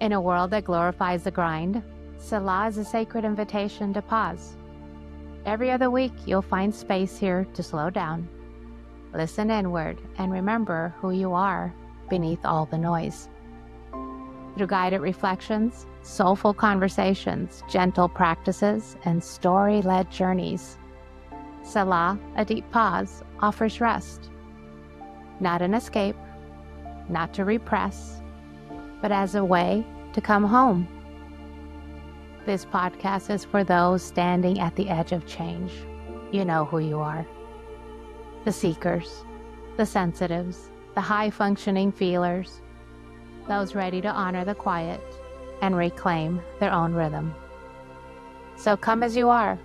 In a world that glorifies the grind, Selah is a sacred invitation to pause. Every other week, you'll find space here to slow down, listen inward, and remember who you are beneath all the noise. Through guided reflections, soulful conversations, gentle practices, and story-led journeys, Selah, a deep pause, offers rest. Not an escape, not to repress, but as a way to come home. This podcast is for those standing at the edge of change. You know who you are. The seekers, the sensitives, the high-functioning feelers, those ready to honor the quiet and reclaim their own rhythm. So come as you are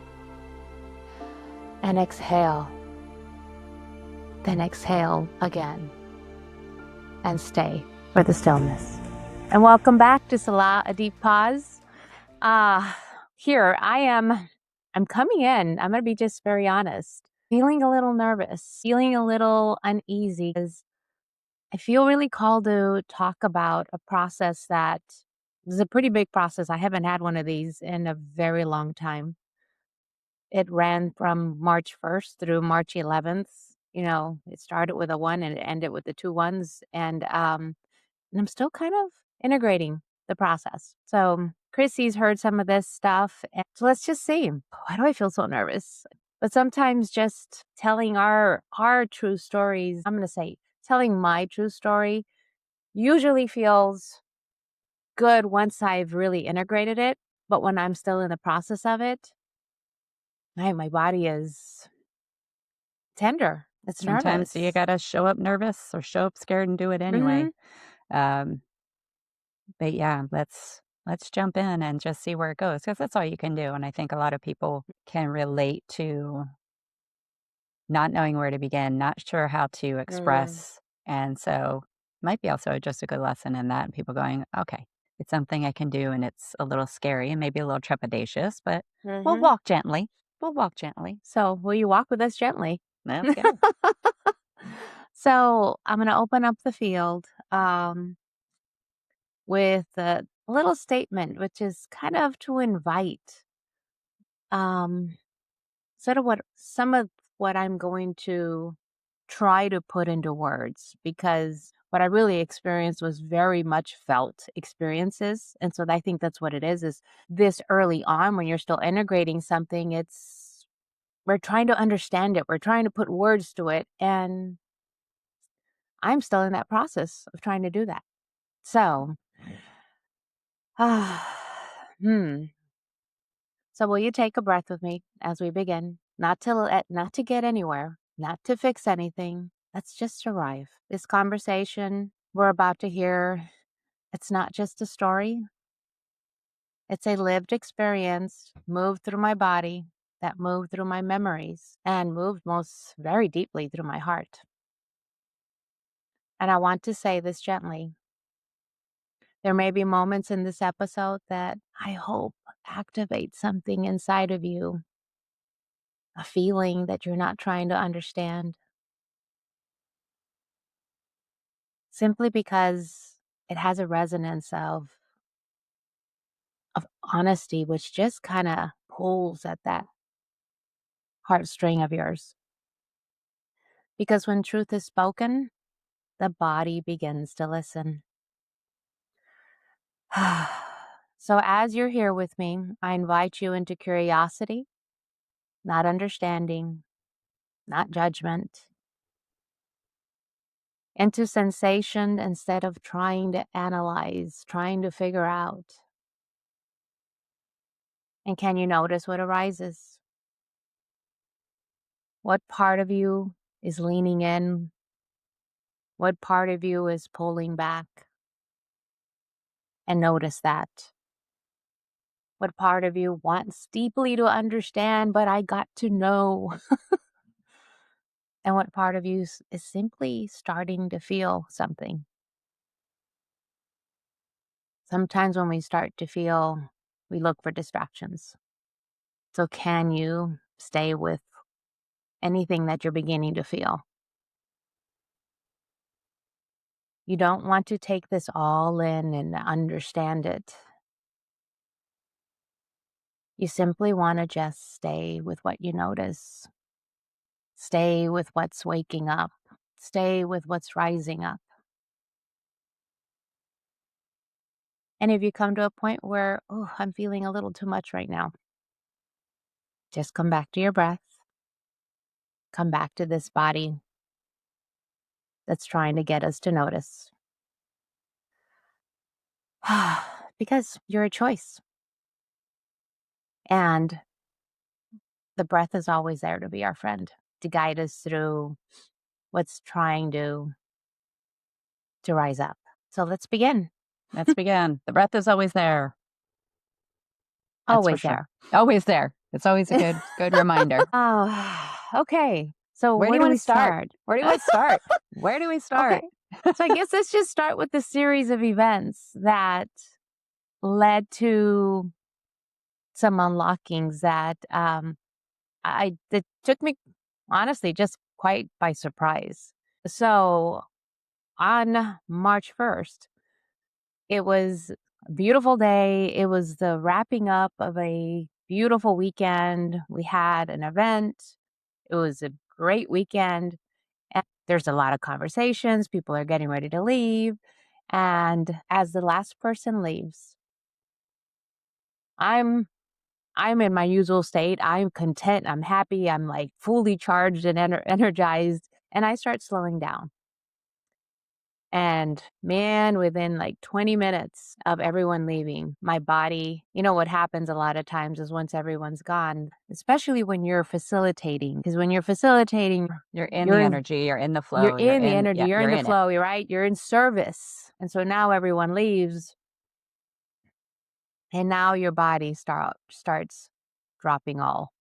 and exhale. Then exhale again and stay for the stillness. And welcome back to Selah, a deep pause. Here I am. I'm coming in. I'm going to be just very honest. Feeling a little nervous, feeling a little uneasy because I feel really called to talk about a process that is a pretty big process. I haven't had one of these in a very long time. It ran from March 1st through March 11th. It started with a 1 and it ended with the 2 1s. And I'm still kind of integrating the process. So Chrissy's heard some of this stuff. And so let's just see. Why do I feel so nervous? But sometimes just telling our true stories, I'm going to say telling my true story usually feels good once I've really integrated it. But when I'm still in the process of it, my body is tender. It's Sometimes you nervous. gotta show up nervous or show up scared and do it anyway. Um, but yeah, let's jump in and just see where it goes because that's all you can do. And I think a lot of people can relate to not knowing where to begin, not sure how to Mm-hmm. express, and so might be also just a good lesson in that. People going, okay, it's something I can do, and it's a little scary and maybe a little trepidatious, but we'll Mm-hmm. walk gently. We'll walk gently. So will you walk with us gently? Let's go. So I'm going to open up the field with a little statement, which is kind of to invite um, sort of what some of what I'm going to try to put into words, because what I really experienced was very much felt experiences. And so I think that's what it is this early on when you're still integrating something, we're trying to understand it. We're trying to put words to it. And I'm still in that process of trying to do that. So, hmm. So will you take a breath with me as we begin? Not to get anywhere, not to fix anything. Let's just arrive. This conversation we're about to hear, it's not just a story. It's a lived experience moved through my body, that moved through my memories, and moved most very deeply through my heart. And I want to say this gently. There may be moments in this episode that I hope activate something inside of you, a feeling that you're not trying to understand, simply because it has a resonance of honesty, which just kind of pulls at that heartstring of yours. Because when truth is spoken, the body begins to listen. So as you're here with me, I invite you into curiosity, not understanding, not judgment, into sensation instead of trying to analyze, trying to figure out. And can you notice what arises? What part of you is leaning in? What part of you is pulling back? And notice that. What part of you wants deeply to understand, but I got to know? And what part of you is simply starting to feel something? Sometimes when we start to feel, we look for distractions. So can you stay with anything that you're beginning to feel? You don't want to take this all in and understand it. You simply want to just stay with what you notice. Stay with what's waking up. Stay with what's rising up. And if you come to a point where, oh, I'm feeling a little too much right now, just come back to your breath. Come back to this body that's trying to get us to notice. Because you're a choice. And the breath is always there to be our friend, to guide us through what's trying to rise up. So let's begin. Let's begin. The breath is always there. That's for Always sure. there. Always there. It's always a good reminder. Oh, okay. So Where do where you do want we to start? start? Where do you want to start? Where do we start? Okay. So I guess let's just start with the series of events that led to some unlockings that that took me honestly just quite by surprise. So on March 1st, it was a beautiful day. It was the wrapping up of a beautiful weekend. We had an event. It was a great weekend. And there's a lot of conversations. People are getting ready to leave. And as the last person leaves, I'm I'm in my usual state. I'm content. I'm happy. I'm like fully charged and energized. And I start slowing down. And man, within like 20 minutes of everyone leaving, my body, what happens a lot of times is once everyone's gone, especially when you're facilitating, because when you're facilitating, You're in you're the in, energy, you're in the you're flow, in the energy, yeah, you're in you're the in it. flow, you're right, you're in service. And so now everyone leaves, and now your body starts dropping all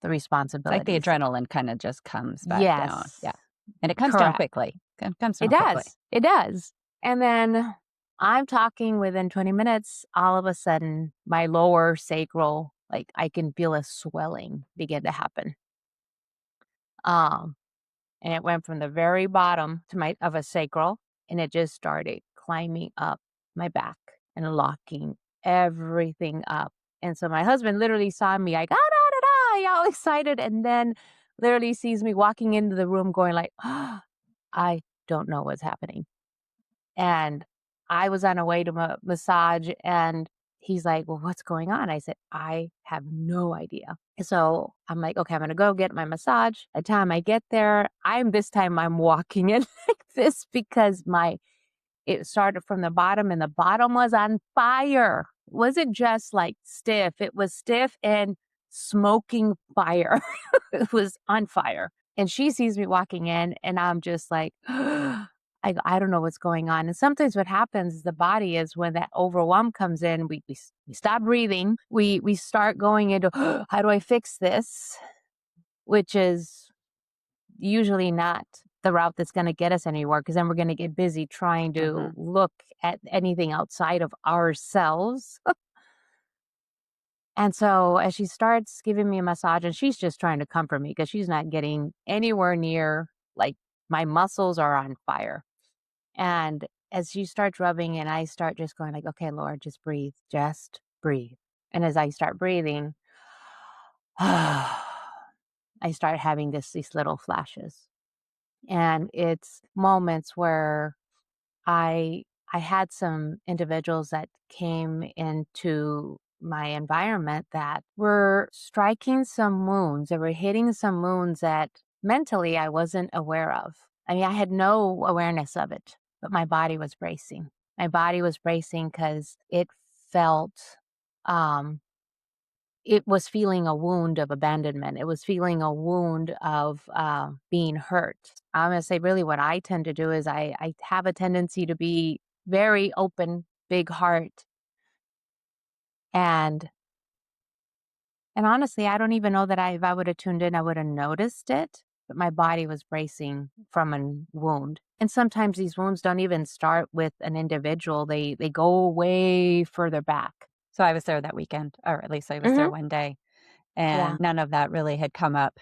the It's like the responsibilities. adrenaline kind of just comes back down. Yes, Yeah. And it comes down correct. quickly. It comes It down quickly. does. It does. And then I'm talking within 20 minutes, all of a sudden, my lower sacral, like I can feel a swelling begin to happen. Um, and it went from the very bottom to my of a sacral, and it just started climbing up my back and locking everything up. And so my husband literally saw me like, ah, da, da, da, all excited, and then literally sees me walking into the room going like, oh, I don't know what's happening. And I was on a way to massage, and he's like, "Well, what's going on?" I said, "I have no idea." So I'm like, "Okay, I'm gonna go get my massage." By the time I get there, I'm walking in like this because it started from the bottom, and the bottom was on fire. It wasn't just like stiff; it was stiff and smoking fire. It was on fire. And she sees me walking in, and I'm just like, I don't know what's going on. And sometimes what happens is the body is when that overwhelm comes in, we stop breathing. We start going into, how do I fix this? Which is usually not the route that's going to get us anywhere, because then we're going to get busy trying to Mhm. look at anything outside of ourselves. And so as she starts giving me a massage, and she's just trying to comfort me because she's not getting anywhere near, like, my muscles are on fire. And as she starts rubbing and I start just going like, okay, Lord, just breathe, just breathe. And as I start breathing, I start having these little flashes. And it's moments where I I had some individuals that came into my environment that were striking some wounds. They were hitting some wounds that mentally I wasn't aware of. I mean, I had no awareness of it, but my body was bracing. My body was bracing because felt um it was feeling a wound of abandonment. It was feeling a wound of being hurt. I'm going to say, really, what I tend to do is I have a tendency to be very open, big heart. And honestly, I don't even know that if I would have tuned in, I would have noticed it. But my body was bracing from a wound. And sometimes these wounds don't even start with an individual. They go way further back. So I was there that weekend, or at least I was there Hmm. one day, Yeah. and none of that really had come up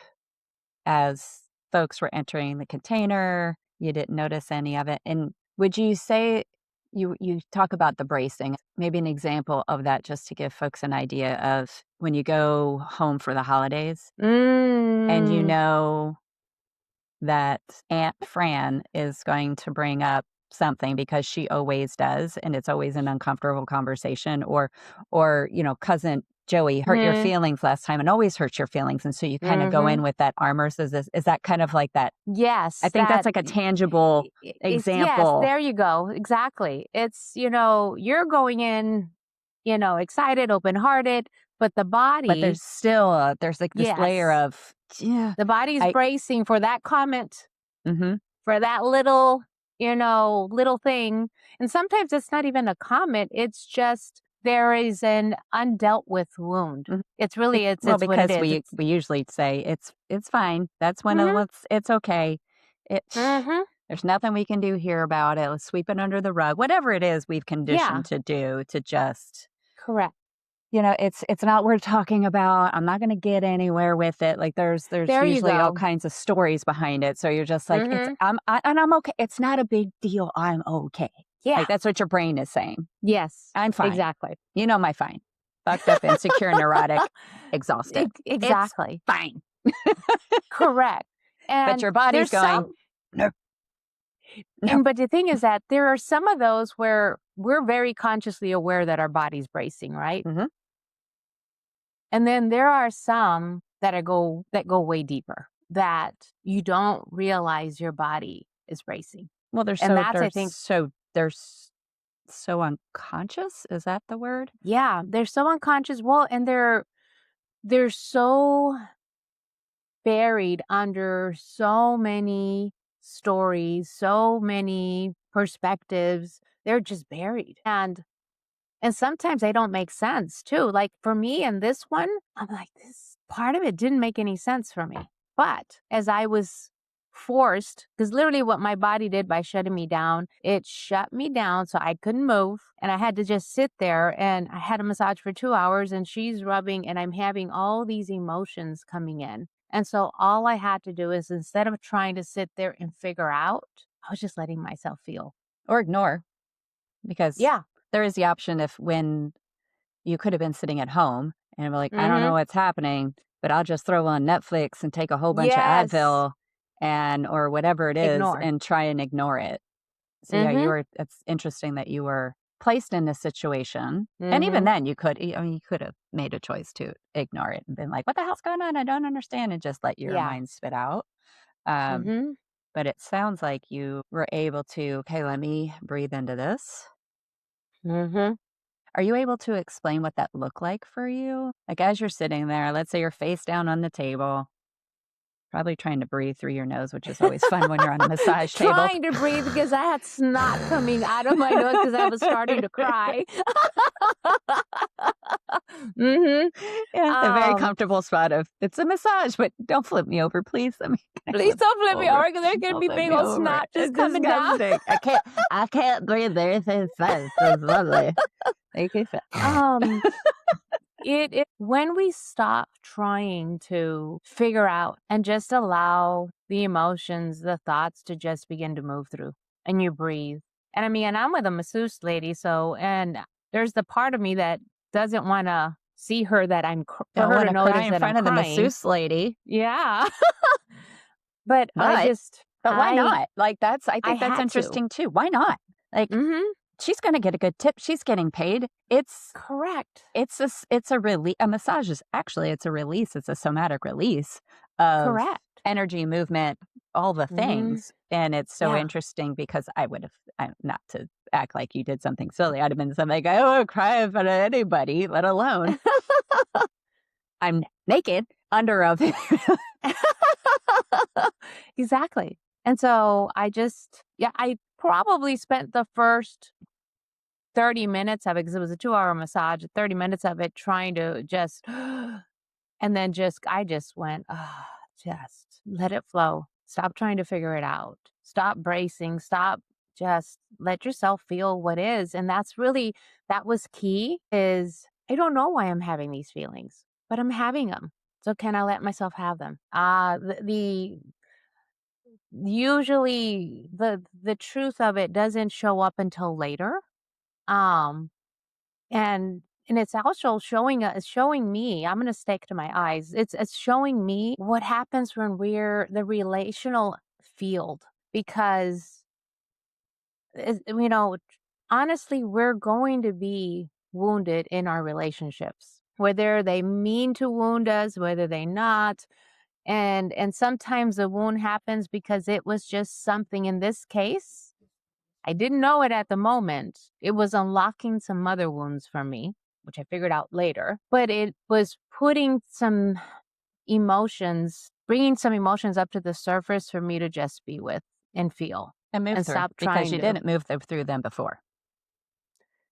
as folks were entering the container. You didn't notice any of it. And would you say you talk about the bracing, maybe an example of that just to give folks an idea of when you go home for the holidays and you Mm. know that Aunt Fran is going to bring up something because she always does, and it's always an uncomfortable conversation, or, cousin Joey hurt your Mm. feelings last time and always hurts your feelings, and so you kinda go Mhm. in with that armor. So is that kind of like that? I Yes, think that's like a tangible it's yes, example, there you go, exactly. It's, you're going in, excited, open-hearted, but the but body, there's like this layer yes, of, yeah, the body's I bracing for that comment, mhm, for that little thing, and sometimes it's not even a comment, it's just there is an undealt with wound. mhm. It's really Well, it's what it because is. we It's usually say, "It's fine. That's one of mhm, it's okay. It mhm, there's nothing we can do here about it. Let's sweep it under the rug." Whatever it is we've yeah, conditioned to do to just correct. it's not worth talking about. I'm not gonna get anywhere with it. Like, there's There you usually all go. kinds of stories behind it, so you're just like, Mhm, I'm okay. It's not a big deal. I'm okay. yeah, Like, that's what your brain is saying. yes, I'm fine. exactly. You know my fine. Fucked up, insecure, neurotic, exhausted. It's Exactly. fine. Correct. But And your body's there's going, some "No, no." and but the thing is that there are some of those where we're very consciously aware that our body's bracing, right? Mhm. And then there are some that go way deeper, that you don't realize your body is bracing. Well, And that's, I think, they're so unconscious, is that the word? yeah, they're so unconscious. Well, and they're so buried under so many stories, so many perspectives. They're just buried. And sometimes they don't make sense too. Like for me in this one, I'm like, this part of it didn't make any sense for me. But as I was forced, because literally what my body did by shutting me down, it shut me down so I couldn't move. And I had to just sit there, and I had a massage for 2 hours, and she's rubbing, and I'm having all these emotions coming in. And so all I had to do is, instead of trying to sit there and figure out, I was just letting myself feel. Or ignore, because Yeah. there is the option if when you could have been sitting at home and be like, "I don't know Mm-hmm. what's happening, but I'll just throw on Netflix and take a whole bunch of Yes. Advil and or whatever it is Ignore. and try and ignore it." So, yeah, Mhm. it's interesting that you were placed in this situation, and even Mhm. then you could have made a choice to ignore it and been like, "What the hell's going on? I don't understand," and just let your Yeah. mind spit out. Um, Mhm. but it sounds like you were able to, "Okay, let me breathe into this." Mhm. Are you able to explain what that looked like for you? Like, as you're sitting there, let's say you're face down on the table, probably trying to breathe through your nose, which is always fun when you're on a massage table. Trying to breathe because I had snot coming out of my nose because I was starting to cry. Mhm. Yeah, a very Um, comfortable spot of, "It's a massage, but don't flip me over, please. Let me can I Please flip don't flip me over? over because there's gonna Don't be flip big me old over. snot just It's coming down. disgusting. I can't breathe. Everything's fine. It's lovely. Thank you for." Um, it when we stop trying to figure out and just allow the emotions, the thoughts to just begin to move through, and you breathe. And I mean, and I'm with a masseuse lady, so and there's the part of me that doesn't want to see her that for Don't her to wanna cry notice in that I'm front of the crying. masseuse lady, Yeah. But but why I not? Like, I I think that's had to. interesting too. Why not? Like, Mhm. she's gonna get a good tip. She's getting paid. Correct. It's a a massage is actually it's a release. It's a somatic release of Correct. energy, movement, all the Mhm. things. And it's so Yeah. interesting because not to act like you did something silly. I'd have been something like, I won't cry in front of anybody, let alone I'm naked under a Exactly. And so yeah, I probably spent the first 30 minutes of it, because it was a 2-hour massage, 30 minutes of it trying to just, and then I just went, ah, just let it flow. Stop trying to figure it out. Stop bracing. Stop. Just let yourself feel what is. And that was key, is I don't know why I'm having these feelings, but I'm having them. So can I let myself have them? usually the truth of it doesn't show up until later. Um, and it's also showing me, I'm gonna stick to my eyes. It's showing me what happens when we're the relational field because you know, honestly, we're going to be wounded in our relationships, whether they mean to wound us, whether they not. And sometimes the wound happens because it was just something in this case. I didn't know it at the moment. It was unlocking some mother wounds for me, which I figured out later, but it was putting some emotions, bringing some emotions up to the surface for me to just be with and feel And move and through stop because trying you to. didn't move through them before.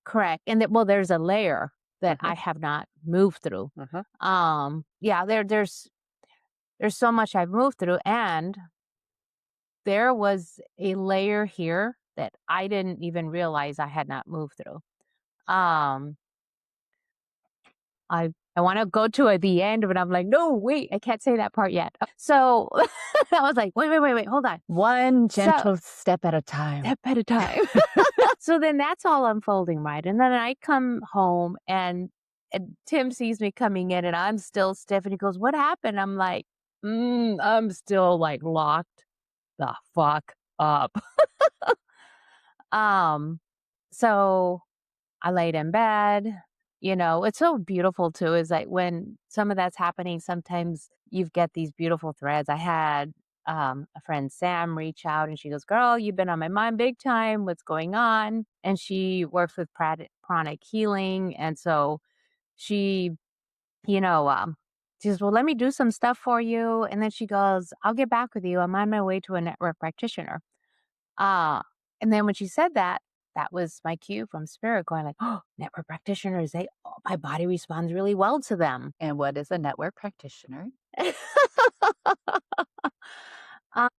Correct. And that, well, there's a layer that Uh-huh. I have not moved through. Uh-huh. Yeah, there's so much I've moved through, and there was a layer here that I didn't even realize I had not moved through. Um, I want to go to the end, but I'm like, no, wait, I can't say that part yet. So I was like, wait, hold on. One So gentle step at a time. step at a time. So then that's all unfolding, right? And then I come home and Tim sees me coming in and I'm still stiff and he goes, "What happened?" I'm like, I'm still like locked the fuck up. um, so I laid in bed. You know, it's so beautiful too, is like when some of that's happening, sometimes you get these beautiful threads. I had a friend Sam reach out and she goes, "Girl, you've been on my mind big time. What's going on?" And she works with pranic healing. And so she, you know, she says, "Well, let me do some stuff for you." And then she goes, "I'll get back with you. I'm on my way to a network practitioner." Uh, and then when she said that, that was my cue from spirit going like, "Oh, network practitioners, my body responds really well to them." And what is a network practitioner?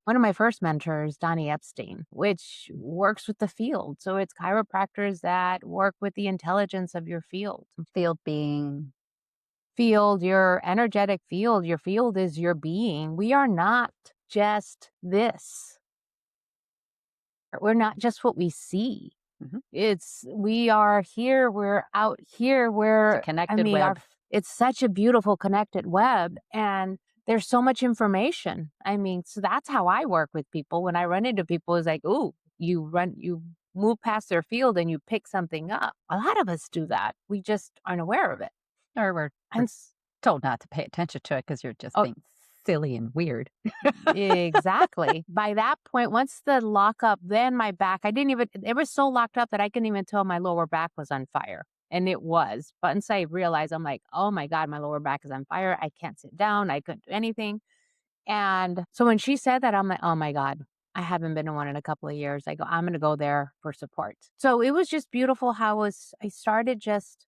One of my first mentors, Donnie Epstein, which works with the field. So it's chiropractors that work with the intelligence of your field. Field being Field, your energetic field, your field is your being. We are not just this. We're not just what we see. Mhm. We are here, we're out here, It's a connected web. it's such a beautiful connected web and there's so much information. I mean, so that's how I work with people. When I run into people, it's like, "Ooh, you move past their field and you pick something up." A lot of us do that. We just aren't aware of it. Or we're And told not to pay attention to it because you're just oh, being silly and weird. exactly. By that point, once the lockup, then my back, I didn't even, it was so locked up that I couldn't even tell my lower back was on fire. And it was. But once I realized, I'm like, oh my God, my lower back is on fire. I can't sit down. I couldn't do anything. And so when she said that, I'm like, oh my God, I haven't been to one in a couple of years. I go, I'm going to go there for support. So it was just beautiful how I started just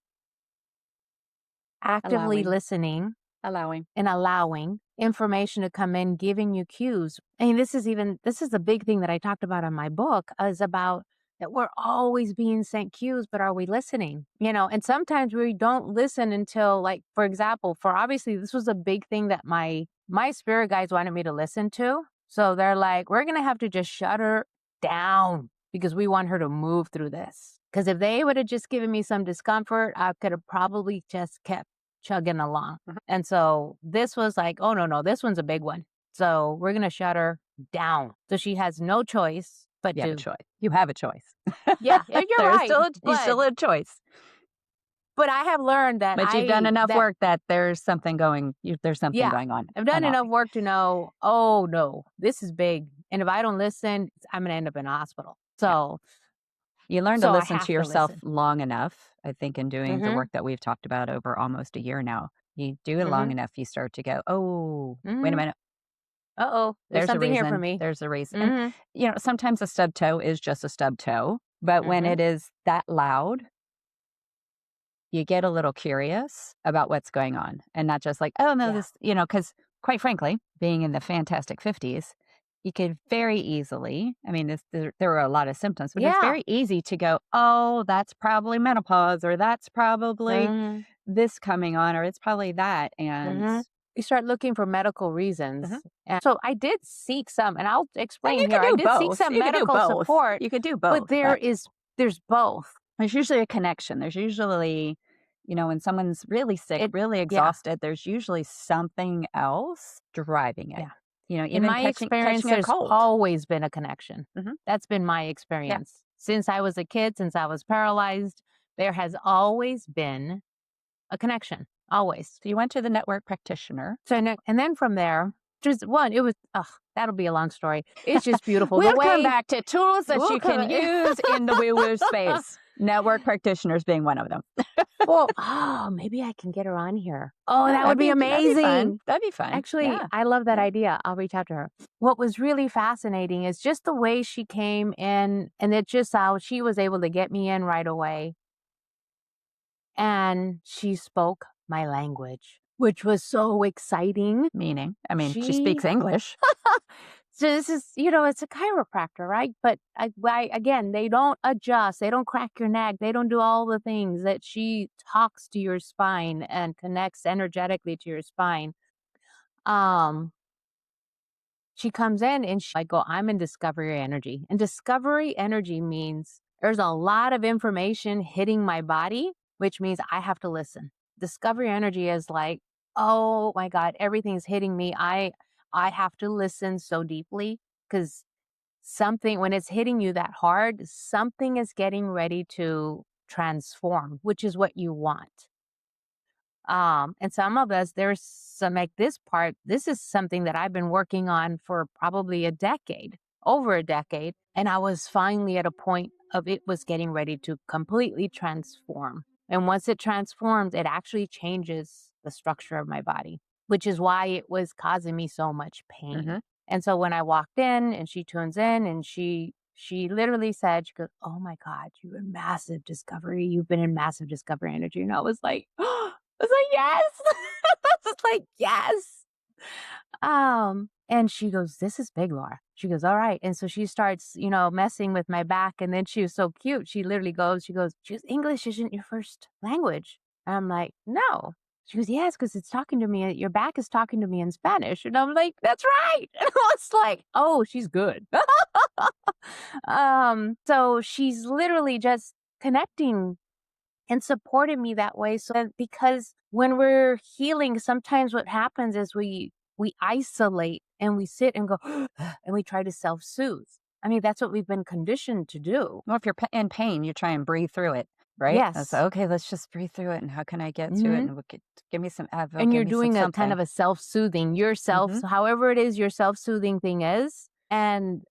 actively Allowing. listening Allowing. and allowing information to come in, giving you cues. I mean, this is a big thing that I talked about in my book is about that we're always being sent cues, but are we listening? You know, and sometimes we don't listen until like, for example, for obviously this was a big thing that my spirit guides wanted me to listen to. So they're like, we're gonna have to just shut her down because we want her to move through this. Because if they would have just given me some discomfort, I could have probably just kept chugging along. Mhm. And so this was like, oh, no, this one's a big one. So we're going to shut her down. So she has no choice but You have a to, choice. You have a choice. yeah, you're There's right. still you still a choice. But I have learned that But you've done enough work that there's something there's something yeah, going on. I've done enough Unhealthy. work to know, oh, no, this is big. And if I don't listen, I'm going to end up in a hospital. Yeah. So, You learn to so I listen to have to yourself listen. long enough, I think, in doing the Mm work that we've talked about over almost a year now. You do it hmm. long Mm enough, you start to go, "Oh, hmm. Mm wait a hmm. minute. Uh-oh, there's There's a something here for reason. me. There's a reason." And, Mm sometimes a stub toe is just a stub toe, but hmm. Mm when hmm. it is that loud, you get a little curious about what's going on and not just like, "Oh, no, Yeah. this," because quite frankly, being in the fantastic 50s, you could very easily, I mean, there were a lot of symptoms, but it's Yeah. very easy to go, "Oh, that's probably menopause," or "That's probably Mm this coming on," or "It's probably that," hmm. Mm and hmm. you start looking for medical reasons. Mhm. And so I did seek some, and I'll And explain you here. could I do did seek both. some You could do medical both. support, You could do but both, but there's both. there's usually a connection. There's usually, when someone's really sick, It really Yeah, exhausted, there's usually something else driving it. yeah. In Even my catching experience, a there's cold. always been a connection. Mhm. That's been my Yeah. experience. Since I was a kid, since I was paralyzed, there has always been a connection. Always. So you went to the network practitioner. So and then from there, just one, it was that'll be a long story. It's just beautiful. The We'll come way back to tools that we'll you can come use in the woo-woo space. Network practitioners being one of them. Well, maybe I can get her on here. Oh, Yeah, that would be that'd be fun. amazing. That'd be fun. Actually, Yeah. I love that Yeah. idea. I'll reach out to her. What was really fascinating is just the way she came in, and it just how she was able to get me in right away. And she spoke my language, which was so exciting. Meaning, I mean, she She speaks English. So this is, it's a chiropractor, right? But again, they don't adjust, they don't crack your neck, they don't do all the things that she talks to your spine and connects energetically to your spine. Um, she comes in and I go, I'm in discovery energy. And discovery energy means there's a lot of information hitting my body, which means I have to listen. Discovery energy is like, oh my God, everything's hitting me. I have to listen so deeply because something when it's hitting you that hard, something is getting ready to transform, which is what you want. And some of us, there's some like this part, this is something that I've been working on for probably a decade, over a decade. And I was finally at a point of it was getting ready to completely transform. And once it transforms, it actually changes the structure of my body, which is why it was causing me so much pain. Mhm. And so when I walked in and she tunes in and she literally said, she goes, "Oh my God, you're in massive discovery. You've been in massive discovery energy." And I was like, I was like, "Yes." I was like, "Yes." And she goes, "This is big, Laura." She goes, "All right." And so she starts, messing with my back. And then she was so cute. She literally she goes, "English isn't your first language." And I'm like, "No." She goes, "Yes, because it's talking to me. Your back is talking to me in Spanish." And I'm like, "That's right." And I was like, "Oh, she's good." So she's literally just connecting and supported me that way. So that because when we're healing, sometimes what happens is we isolate and we sit and go and we try to self-soothe. I mean, that's what we've been conditioned to do. Well, if you're in pain, you try and breathe through it, right? That's Yes. okay. Let's just breathe through it, and how can I get to it? Hmm. And give me some Advil, And give you're me some doing a kind something. of a self-soothing yourself, Hmm. however it is your self-soothing thing is. And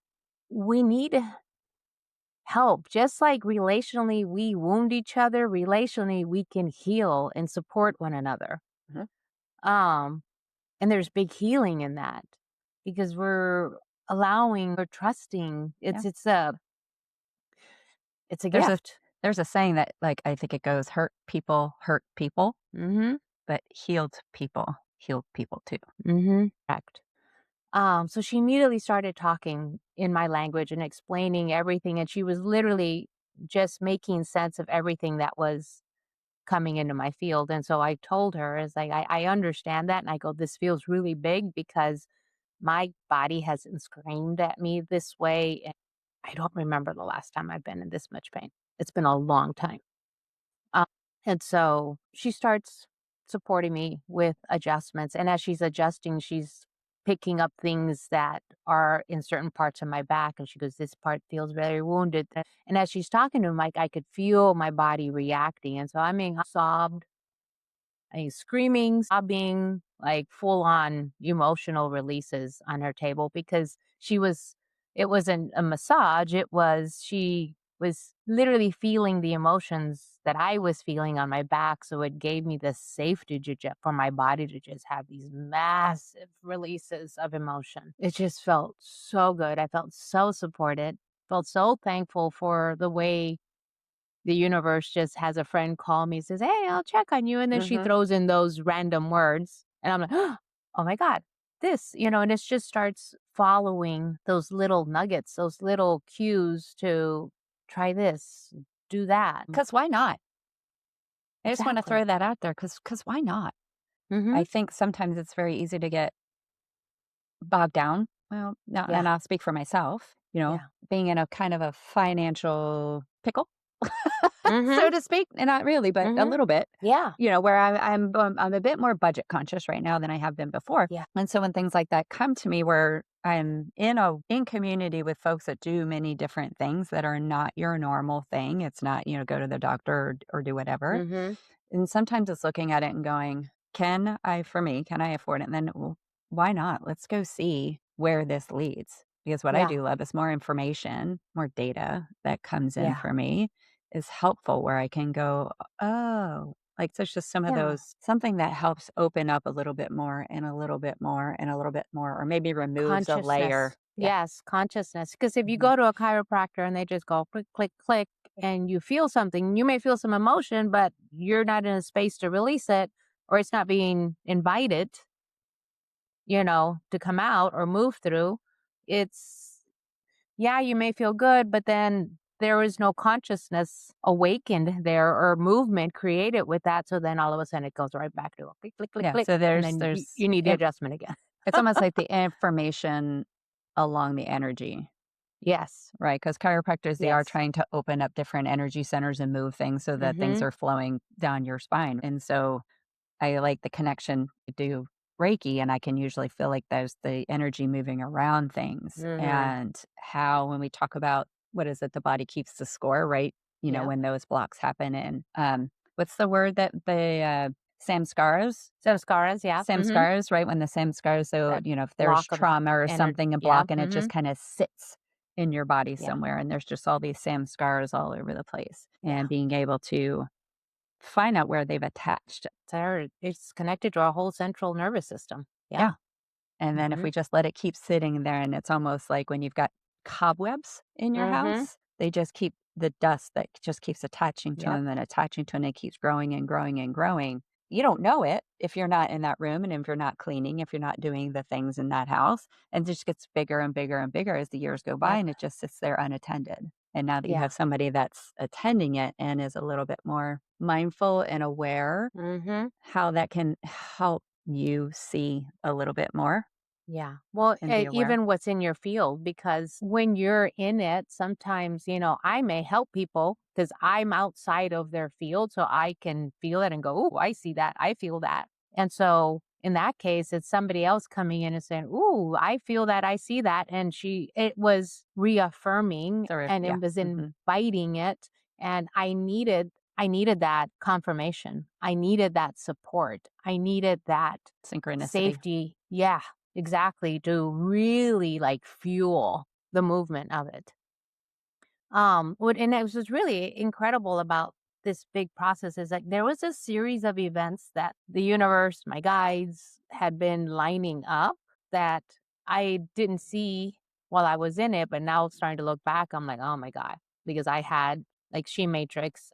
we need help. Just like relationally, we wound each other, relationally, we can heal and support one another. Hmm. Um, And there's big healing in that because we're trusting. Yeah. It's a There's a gift. there's a saying that, like, I think it goes, hurt people, Mhm. but healed people too. Mhm. Correct. So she immediately started talking in my language and explaining everything, and she was literally just making sense of everything that was coming into my field. And so I told her, is like, I understand that. And I go, this feels really big because my body hasn't screamed at me this way. And I don't remember the last time I've been in this much pain. It's been a long time. Um, and so she starts supporting me with adjustments. And as she's adjusting, she's picking up things that are in certain parts of my back. And she goes, "This part feels very wounded." And as she's talking to him, like I could feel my body reacting. And so I mean, I sobbed, screaming, sobbing, like full on emotional releases on her table because it wasn't a massage. She was literally feeling the emotions that I was feeling on my back. So it gave me the safety for my body to just have these massive releases of emotion. It just felt so good. I felt so supported, felt so thankful for the way the universe just has a friend call me, says, "Hey, I'll check on you." And then she Mhm. throws in those random words. And I'm like, "Oh my God, and it just starts following those little nuggets, those little cues to try this, do that." 'Cause why not? I just wanna Exactly. throw that out there, 'cause why not? Mhm. I think sometimes it's very easy to get bogged down. Well, no, Yeah. and I'll speak for myself, Yeah. being in a kind of a financial pickle, so Mhm. to speak, and not really, but a Mhm. little bit, Yeah. where I'm a bit more budget conscious right now than I have been before. Yeah. And so when things like that come to me where I'm in community with folks that do many different things that are not your normal thing, it's not, go to the doctor or do whatever. Mhm. And sometimes it's looking at it and going, can I afford it? And then, well, why not? Let's go see where this leads. Because what I Yeah. do love is more information, more data that comes in Yeah. for me is helpful where I can go, oh, like there's just some of Yeah. those, something that helps open up a little bit more and a little bit more and a little bit more, or maybe removes a layer. Consciousness. Yeah. Yes, consciousness. Because if you Hmm. go to a chiropractor and they just go click, click, click, and you feel something, you may feel some emotion, but you're not in a space to release it, or it's not being invited, to come out or move through. It's, yeah, you may feel good, but then there is no consciousness awakened there or movement created with that. So then all of a sudden it goes right back to a click, click, click, Yeah. click. So And then you need the adjustment again. it's almost like the information along the energy. Yes. Right, because chiropractors, they are Yes. trying to open up different energy centers and move things so that things Mhm. are flowing down your spine, and so I like the connection to do Reiki, and I can usually feel like there's the energy moving around things, Mhm. and how when we talk about, what is it, the body keeps the score, right? Yep. When those blocks happen, and, what's the word that the, samskaras? Samskaras, yeah. Mhm. Samskaras, right? When the samskaras, so, That if there's block of trauma or energy. something, a Yeah. block, and it just Mhm. kinda sits in your body Yeah. somewhere, and there's just all these samskaras all over the place, Yeah. and being able to find out where they've attached. It's connected to our whole central nervous system. Yeah. Yeah. And then if Mhm. we just let it keep sitting there, and it's almost like when you've got cobwebs in your Mhm. house, they just keep the dust that just keeps attaching to Yep. them and attaching to 'em, and it keeps growing and growing and growing. You don't know it if you're not in that room and if you're not cleaning, if you're not doing the things in that house, and it just gets bigger and bigger and bigger as the years go by, Yep. and it just sits there unattended. And now that you Yeah. have somebody that's attending it and is a little bit more mindful and aware, Mhm. how that can help you see a little bit more Yeah. Well, and be aware. even what's in your field, because when you're in it, sometimes, I may help people because I'm outside of their field. So I can feel it and go, "Ooh, I see that. I feel that." And so in that case, it's somebody else coming in and saying, "Ooh, I feel that. I see that." And it was reaffirming Sort of, and it yeah, was mhm, inviting it. And I needed that confirmation. I needed that support. I needed that synchronicity. safety. Yeah. Exactly, to really, like, fuel the movement of it. What and it was just really incredible about this big process is, like, there was a series of events that the universe, my guides, had been lining up that I didn't see while I was in it, but now starting to look back, I'm like, "Oh my god," because I had, like, She Matrix,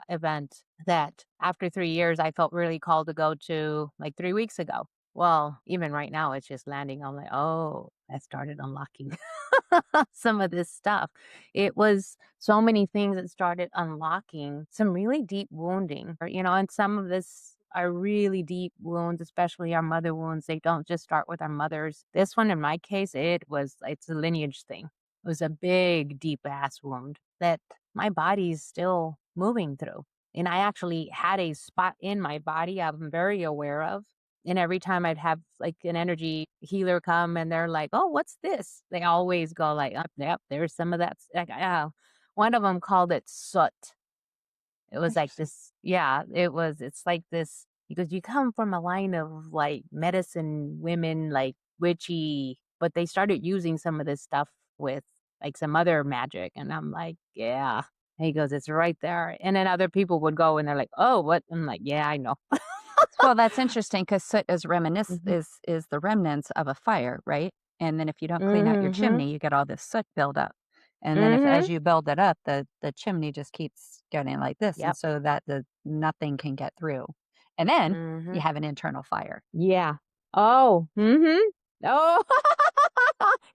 event that after 3 years, I felt really called to go to, like, 3 weeks ago. Well, even right now, it's just landing. I'm like, "Oh, that started unlocking some of this stuff." It was so many things that started unlocking some really deep wounding, and some of this are really deep wounds, especially our mother wounds. They don't just start with our mothers. This one, in my case, it's a lineage thing. It was a big, deep ass wound that my body's still moving through. And I actually had a spot in my body I'm very aware of, and every time I'd have, like, an energy healer come and they're like, "Oh, what's this?" They always go like, yep, there's some of that." Like, one of them called it soot. It was like Interesting. this, yeah, it's like this because you come from a line of, like, medicine women, like, witchy, but they started using some of this stuff with, like, some other magic, and I'm like, "Yeah." He goes, "It's right there." And then other people would go and they're like, "Oh, what?" I'm like, "Yeah, I know." Well, that's interesting because soot is Mhm. the remnants of a fire, right? And then if you don't clean out your Mhm. chimney, you get all this soot build up. And then if as Mhm. you build it up, the chimney just keeps getting like this, and Yep. so that the nothing can get through. And then you Mhm. have an internal fire. Yeah. Oh, mhm. Oh,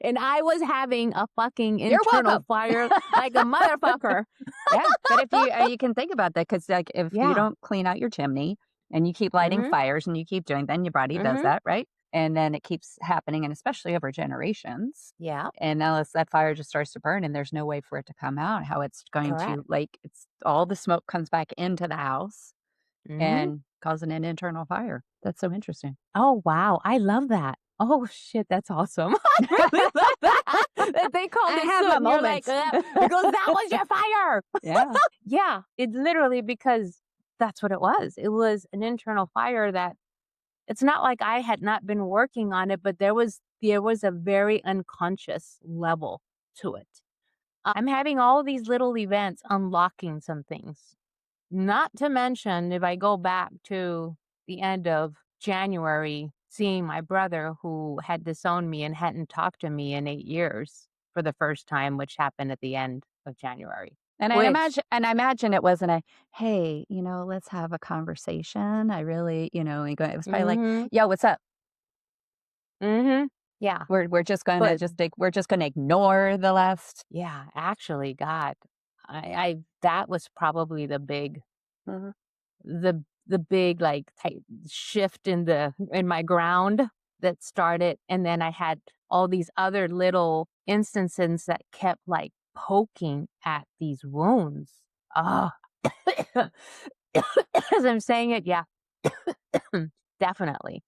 and I was having a fucking You're internal welcome. fire like a motherfucker. Yeah, but if you can think about that, because like, if you Yeah. don't clean out your chimney, And you keep lighting Mhm. fires and you keep doing then your body does Mhm. that, right? And then it keeps happening, and especially over generations. Yeah. And unless that fire just starts to burn and there's no way for it to come out, how it's going Correct. to like it's all the smoke comes back into the house Mhm. and causing an internal fire. That's so interesting. Oh, wow. I love that. Oh, shit, that's awesome. I really love that, that they called I it have soot, my and you're like, moments. because that was your fire." Yeah. Yeah, it's literally because that's what it was. It was an internal fire that it's not like I had not been working on it, but there was a very unconscious level to it. I'm having all these little events unlocking some things. Not to mention, if I go back to the end of January, seeing my brother who had disowned me and hadn't talked to me in 8 years for the first time, which happened at the end of January. And Which, I imagine it wasn't a, "Hey, let's have a conversation. I really," it was probably like, mm-hmm, "Yo, what's up? mm-hmm, yeah. We're just gonna But just like we're just gonna ignore the last." yeah, actually, God, I that was probably Mhm. the big like shift in my ground that started, and then I had all these other little instances that kept like poking at these wounds. Oh, as I'm saying it, yeah, definitely.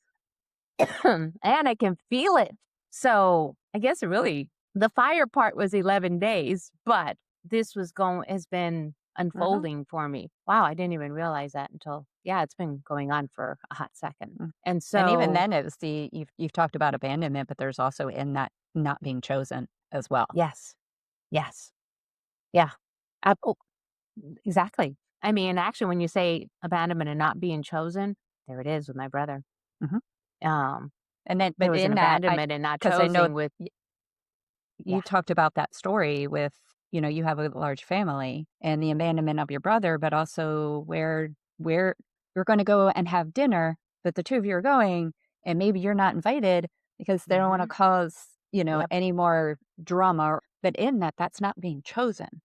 And I can feel it. So I guess really the fire part was 11 days, but this has been Uh-huh. unfolding for me. Wow, I didn't even realize that until, yeah, it's been going on for a hot second. Mm. And And even so, then, it was you've talked about abandonment, but there's also in that not being chosen as well. yes, yes, yeah, oh, exactly. I mean, actually, when you say abandonment and not being chosen, there it is with my brother. Mhm. Um, And then there but was an in that, I abandonment and not because I know chosen with, you yeah. talked about that story with, you have a large family and the abandonment of your brother, but also where you're gonna go and have dinner, but the 2 of you are going, and maybe you're not invited because they don't wanna Hmm. cause, Yep. any more drama, but in that, that's not being chosen.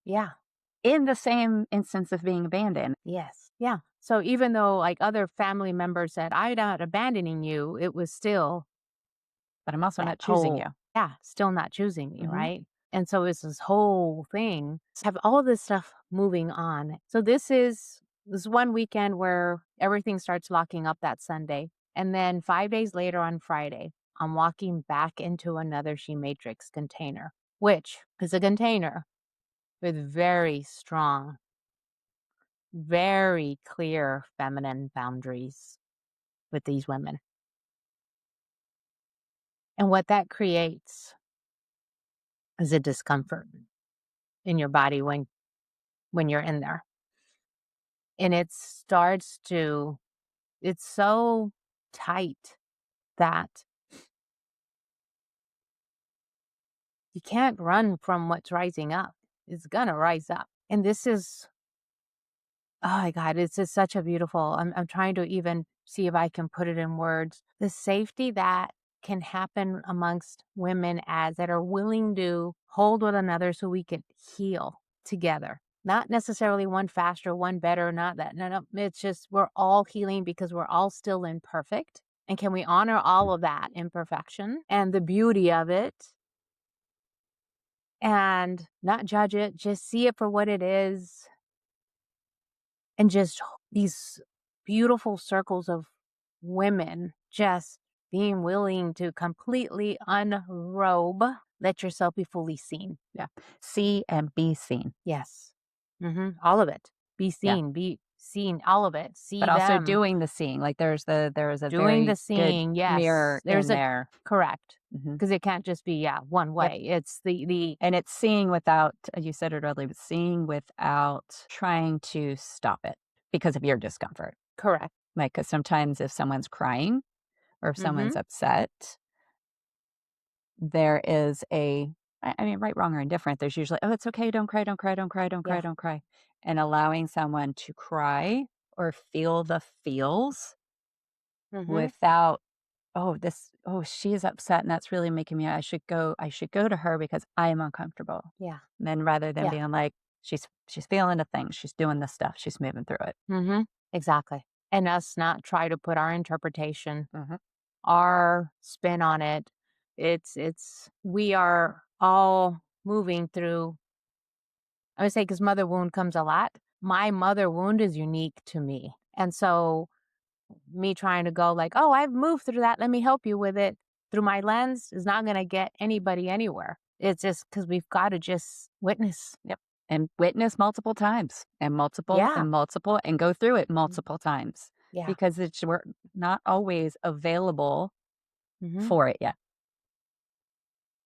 Yeah. In the same instance of being abandoned, Yes. Yeah. So even though like other family members said, "I'm not abandoning you," it was still but I'm also that not choosing whole, you. yeah, still not choosing me, Mhm. right? And so it's this whole thing. Have all this stuff moving on. So this one weekend where everything starts locking up that Sunday. And then 5 days later on Friday, I'm walking back into another She Matrix container, which is a container with very strong, very clear feminine boundaries with these women. And what that creates is a discomfort in your body when you're in there. And it's so tight that you can't run from what's rising up. It's gonna rise up. And this is, oh my God, it's just such a beautiful, I'm trying to even see if I can put it in words. The safety that can happen amongst women as that are willing to hold one another so we can heal together. Not necessarily one faster, one better, not that. No, no. It's just we're all healing because we're all still imperfect. And can we honor all of that imperfection and the beauty of it and not judge it, just see it for what it is, and just these beautiful circles of women just being willing to completely unrobe, let yourself be fully seen. Yeah. See and be seen. Yes. All of it. Yeah. Be seen, all of it. But See also them doing the seeing, like, there is a doing the very good seeing. Yes. mirror There's in a there. correct, Mhm. because it can't just be, yeah, one Yep. way. It's the And it's seeing without you said it earlier, but seeing without trying to stop it because of your discomfort. correct. Like, because sometimes if someone's crying or if someone's Mhm. upset, there is I mean, right, wrong, or indifferent, there's usually, "Oh, it's okay, don't cry, don't cry, don't cry, don't cry, Yeah. don't cry." And allowing someone to cry or feel the feels Mhm. without, she is upset and that's really making me I should go to her because I am uncomfortable. Yeah. And then rather than Yeah. being like, she's feeling the thing, she's doing the stuff, she's moving through it. Exactly. and us not try to put our interpretation, Mhm. our spin on it. It's we are all moving through, I would say, because mother wound comes a lot. My mother wound is unique to me. And so me trying to go like, "Oh, I've moved through that. Let me help you with it." Through my lens is not gonna get anybody anywhere. It's just because 'cause we've gotta just witness. Yep. And witness multiple times and multiple Yeah. and multiple and go through it Mhm. multiple times Yeah. because we're not always available Mhm. for it yet.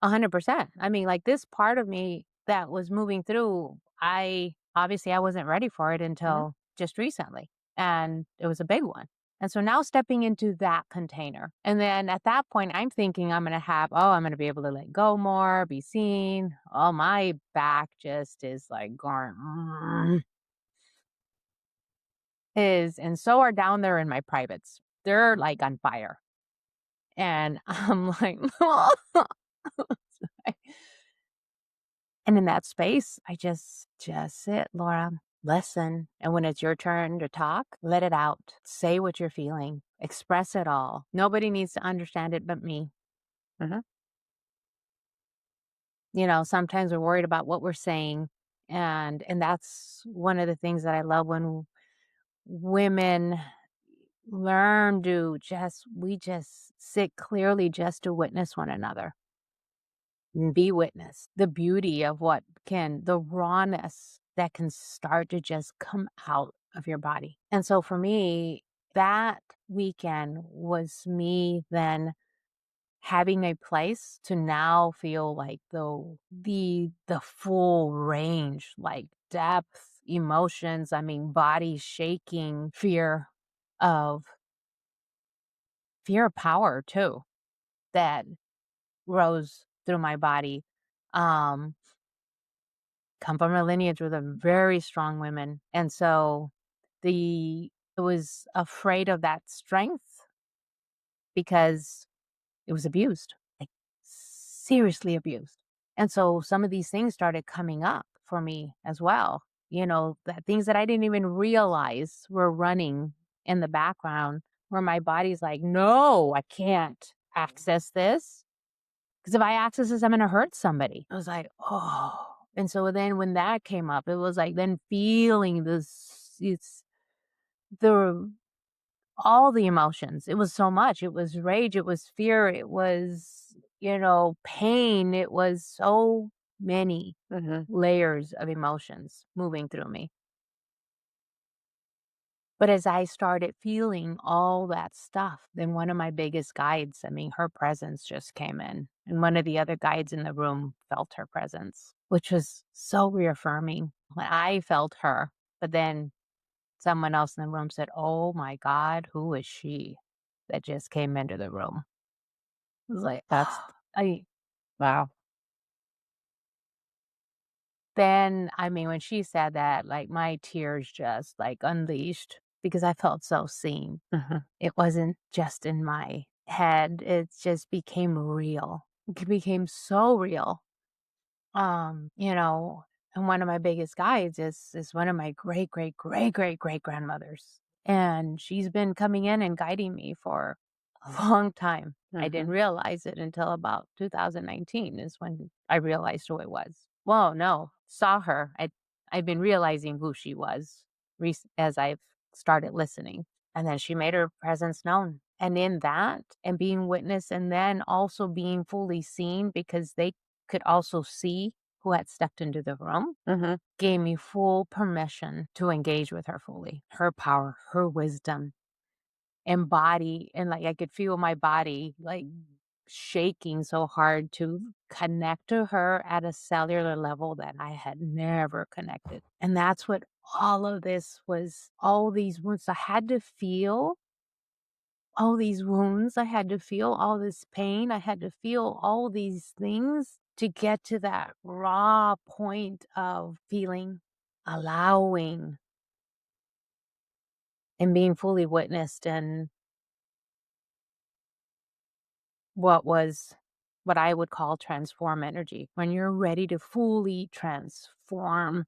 100%. I mean, like, this part of me that was moving through, I wasn't ready for it Mhm. until just recently, and it was a big one. And so now stepping into that container, and then at that point, I'm thinking I'm gonna be able to let go more, be seen. Oh, my back just is, like, going, and so are down there in my privates. They're, like, on fire, and I'm like, and in that space, I just sit, Laura, listen. And when it's your turn to talk, let it out. Say what you're feeling. Express it all. Nobody needs to understand it but me. Mhm. Sometimes we're worried about what we're saying. And that's one of the things that I love when women learn to just sit clearly just to witness one another. Be witness the beauty of the rawness that can start to just come out of your body. And so for me, that weekend was me then having a place to now feel like the full range, like depth, emotions, I mean body shaking, of fear of power too, that rose through my body. Um come from a lineage with a very strong women, and so I was afraid of that strength because it was abused, like, seriously abused, and so some of these things started coming up for me as well, that things that I didn't even realize were running in the background where my body's like, "No, I can't access this. Because if I access this, I'm gonna hurt somebody." I was like, "Oh." And so then when that came up, it was like then feeling this it's the all the emotions. It was so much. It was rage, it was fear, it was, pain. It was so many Mhm. layers of emotions moving through me. But as I started feeling all that stuff, then one of my biggest guides, I mean, her presence just came in. And one of the other guides in the room felt her presence, which was so reaffirming. When I felt her, but then someone else in the room said, "Oh my God, who is she that just came into the room?" I was like, That's I wow. then, I mean, when she said that, like my tears just like unleashed because I felt so seen. Mhm. It wasn't just in my head, it just became real. It became so real. Um, you know, and one of my biggest guides is one of my great, great, great, great, great grandmothers. And she's been coming in and guiding me for a long time. I didn't Mhm. realize it until about 2019 is when I realized who it was. Well, no, saw her. I've been realizing who she was as I've started listening. And then she made her presence known. And in that, and being witness, and then also being fully seen because they could also see who had stepped into the room, Mhm. gave me full permission to engage with her fully. Her power, her wisdom, embody, and like I could feel my body like shaking so hard to connect to her at a cellular level that I had never connected. And that's what all of this was, all these wounds. I had to feel all these wounds. I had to feel all this pain. I had to feel all these things to get to that raw point of feeling, allowing, and being fully witnessed in what I would call transform energy. When you're ready to fully transform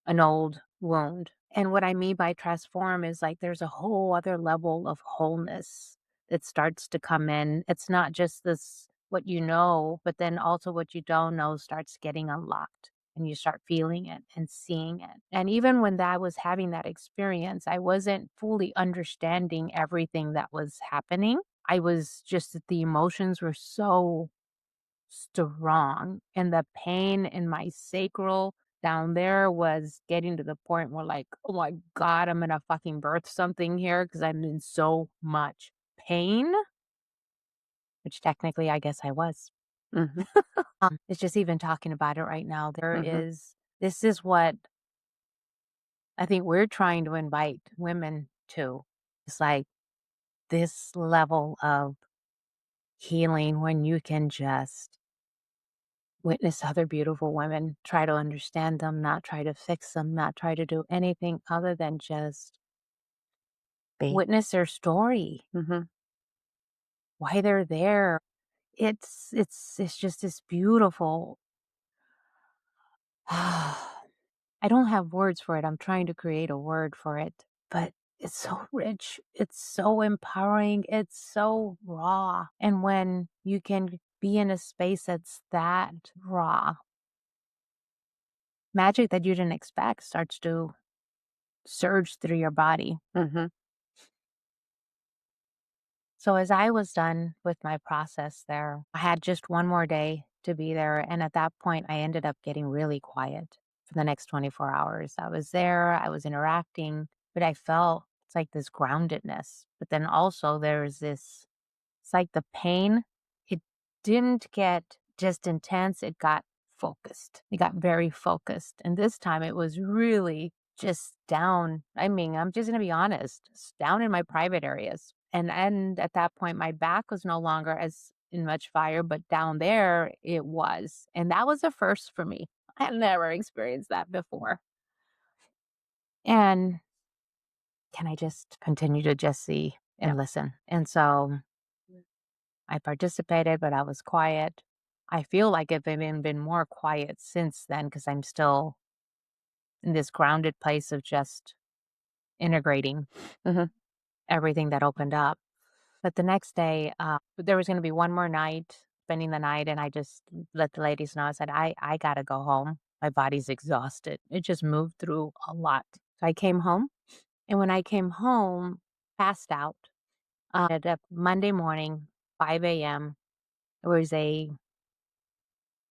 an old wound And what I mean by transform is like there's a whole other level of wholeness that starts to come in. It's not just this what you know, but then also what you don't know starts getting unlocked and you start feeling it and seeing it. And even when I was having that experience, I wasn't fully understanding everything that was happening. I was just the emotions were so strong, and the pain in my sacral down there was getting to the point where like, "Oh my god, I'm gonna fucking birth something here because 'cause I'm in so much pain," which technically I guess I was. Mhm. It's just even talking about it right now, Mhm. this is what I think we're trying to invite women to. It's like this level of healing when you can just witness other beautiful women, try to understand them, not try to fix them, not try to do anything other than just Be. witness their story, Mhm. why they're there. It's just this beautiful I don't have words for it. I'm trying to create a word for it, but it's so rich. It's so empowering. It's so raw. And when you can be in a space that's that raw, magic that you didn't expect starts to surge through your body. Mhm. So as I was done with my process there, I had just one more day to be there. And at that point, I ended up getting really quiet for the next 24 hours. I was there, I was interacting, but I felt it's like this groundedness. But then also there's this it's like the pain, it didn't get just intense, it got focused. It got very focused. And this time it was really just down. I mean, I'm just gonna be honest, it's down in my private areas. And at that point my back was no longer as in much fire, but down there it was. And that was a first for me. I had never experienced that before. And can I just continue to just see Yeah. and listen? And so I participated, but I was quiet. I feel like I've been more quiet since then because I'm still in this grounded place of just integrating Mhm. everything that opened up. But the next day, there was going to be one more night, spending the night, and I just let the ladies know. I said, I gotta go home. My body's exhausted. It just moved through a lot. So I came home, and when I came home, passed out. At Monday morning, 5 a.m. There was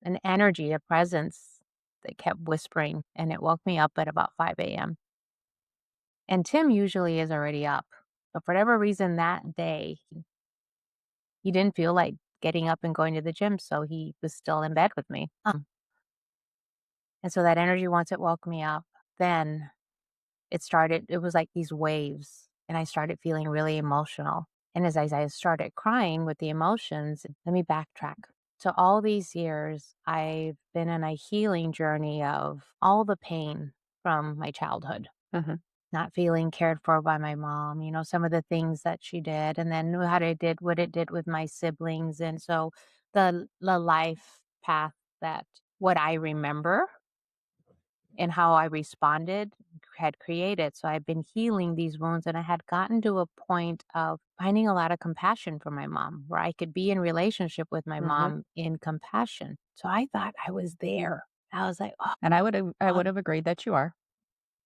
an energy, a presence that kept whispering, and it woke me up at about 5 AM. And Tim usually is already up, but for whatever reason that day, he didn't feel like getting up and going to the gym, so he was still in bed with me. And so that energy, once it woke me up, then it was like these waves, and I started feeling really emotional. And as I started crying with the emotions, let me backtrack. So all these years, I've been in a healing journey of all the pain from my childhood, Mhm. not feeling cared for by my mom, some of the things that she did, and then what it did with my siblings. And so the life path that what I remember and how I responded had created. So I've been healing these wounds, and I had gotten to a point of finding a lot of compassion for my mom, where I could be in relationship with my Mhm. mom in compassion. So I thought I was there. I was like, oh, And I oh would have agreed that you are,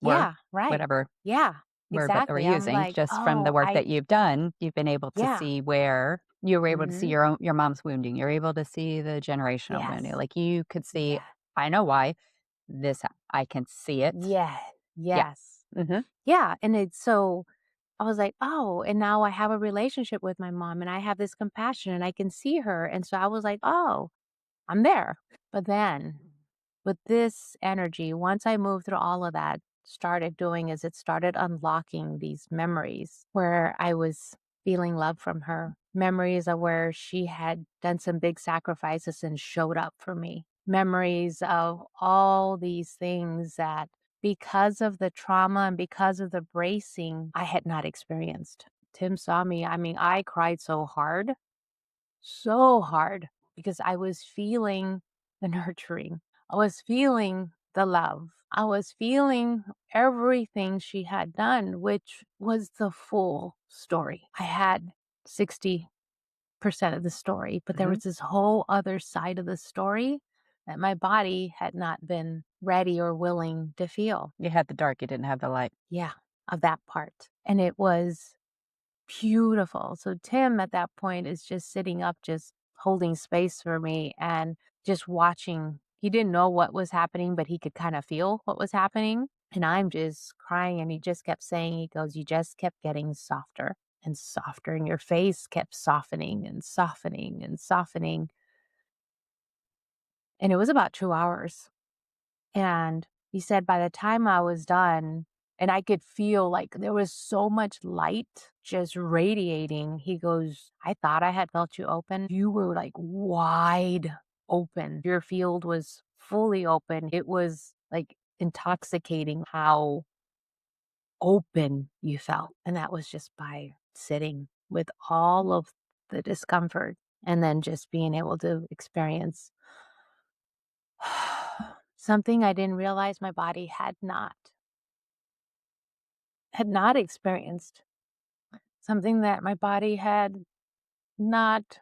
were, yeah, right. whatever Yeah, word that they were exactly. I'm using. like, Just from the oh, work that you've done, you've been able to yeah. see where you were able to see Hmm. your mom's wounding. You're able to see the generational wounding. Yes. Like, you could see, Yeah. "I know why. This I can see it." Yeah. Yeah. Yes. Mhm. Yeah. And it's so I was like, "Oh," and now I have a relationship with my mom, and I have this compassion, and I can see her, and so I was like, "Oh, I'm there." But then, with this energy, once I moved through all of that, started doing is it started unlocking these memories where I was feeling love from her. Memories of where she had done some big sacrifices and showed up for me. Memories of all these things that because of the trauma and because of the bracing, I had not experienced. Tim saw me. I mean, I cried so hard because I was feeling the nurturing. I was feeling the love. I was feeling everything she had done, which was the full story. I had 60% of the story, but there Mhm. was this whole other side of the story that my body had not been ready or willing to feel. You had the dark, you didn't have the light. Yeah, of that part. And it was beautiful. So Tim at that point is just sitting up, just holding space for me and just watching. He didn't know what was happening, but he could kind of feel what was happening. And I'm just crying. And he just kept saying, he goes, "You just kept getting softer and softer, and your face kept softening and softening and softening." And it was about 2 hours. And he said by the time I was done, and I could feel like there was so much light just radiating. He goes, "I thought I had felt you open. You were like wide open. Your field was fully open." It was like intoxicating how open you felt. And that was just by sitting with all of the discomfort and then just being able to experience something I didn't realize my body had not experienced, something that my body had not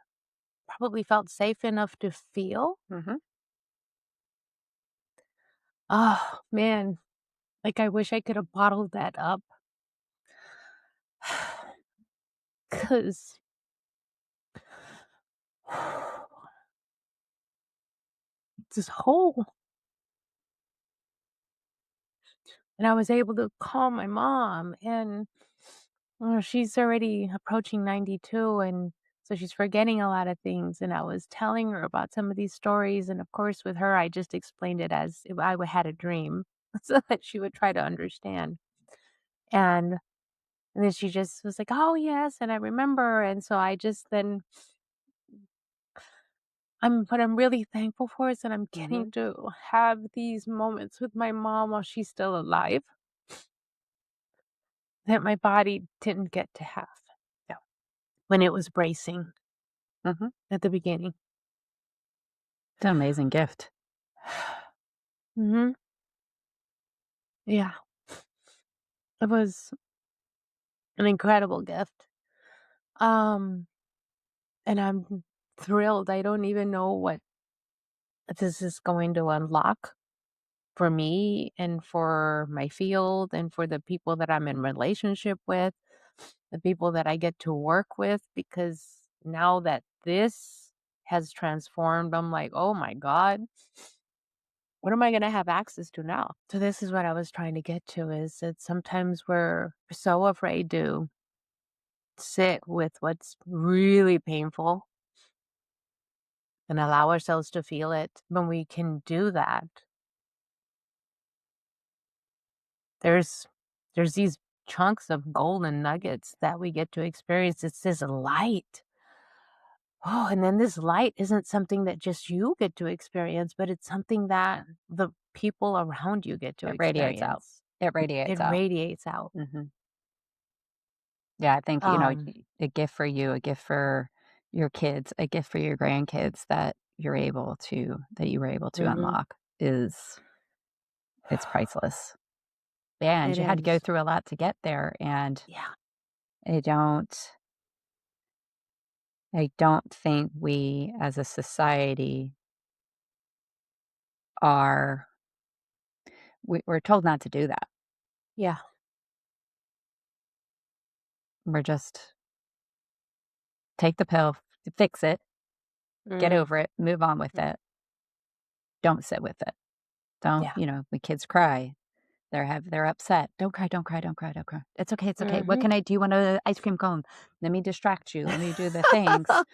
probably felt safe enough to feel. Mhm. Oh, man, like, I wish I could have bottled that up. 'Cause this whole and I was able to call my mom, and, she's already approaching 92, and so she's forgetting a lot of things, and I was telling her about some of these stories, and, of course, with her, I just explained it as if had a dream so that she would try to understand, and then she just was like, "Oh, yes, and I remember," and so I just then what I'm really thankful for is that I'm getting Mhm. to have these moments with my mom while she's still alive that my body didn't get to have. Yeah. When it was bracing Mhm. at the beginning. It's an amazing gift. Mhm. Yeah. It was an incredible gift. Um, and I'm thrilled. I don't even know what this is going to unlock for me and for my field and for the people that I'm in relationship with, the people that I get to work with, because now that this has transformed, I'm like, "Oh my God, what am I gonna have access to now?" So this is what I was trying to get to, is that sometimes we're so afraid to sit with what's really painful and allow ourselves to feel it. When we can do that, there's these chunks of golden nuggets that we get to experience. It's this light. Oh, and then this light isn't something that just you get to experience, but it's something that the people around you get to It radiates out. experience. It It radiates out. radiates out. Mhm. Yeah, I think, Um, a gift for you, a gift for your kids, a gift for your grandkids that you were able to mhm. unlock is it's priceless. Yeah, and It you had to go is. through a lot to get there, and Yeah. I don't I don't think we as a society are we're told not to do that. Yeah. We're just take the pill, fix it, get Mm, over it, move on with mm. it. Don't sit with it. Don't, Yeah. when kids cry, they're upset. Don't cry, don't cry, don't cry, don't cry. It's okay. What Mhm. can I do? You want a ice cream cone? Let me distract you. Let me do the things.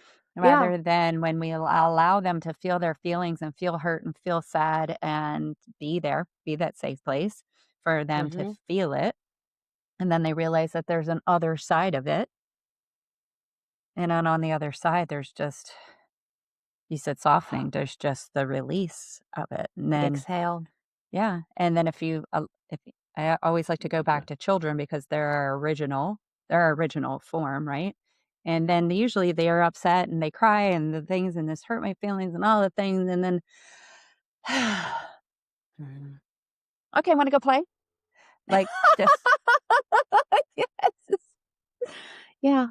Yeah. Rather than when we allow them to feel their feelings and feel hurt and feel sad and be there, be that safe place for them to Mhm. feel it. And then they realize that there's an other side of it. And then on the other side, there's just, you said softening, there's just the release of it. And then, Exhale. yeah. And then if I always like to go back to children because they're our original form, right? And then usually they are upset and they cry and the things and this hurt my feelings and all the things. And then Mhm. Okay, wanna go play? Like, just Yes. Yeah.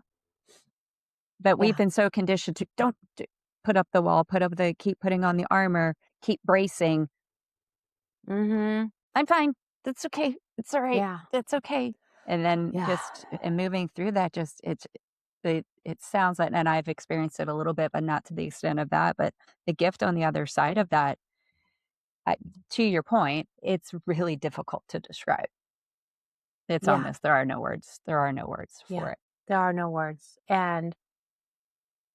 but we've Yeah. been so conditioned to don't put up the wall, put up the keep putting on the armor, keep bracing. Mhm. I'm fine. That's okay. It's all right. Yeah. That's okay. And then Yeah. just and moving through that, just it sounds like, and I've experienced it a little bit, but not to the extent of that. But the gift on the other side of that, I, to your point, it's really difficult to describe. It's Yeah. almost there are no words. There are no words for Yeah. it. There are no words.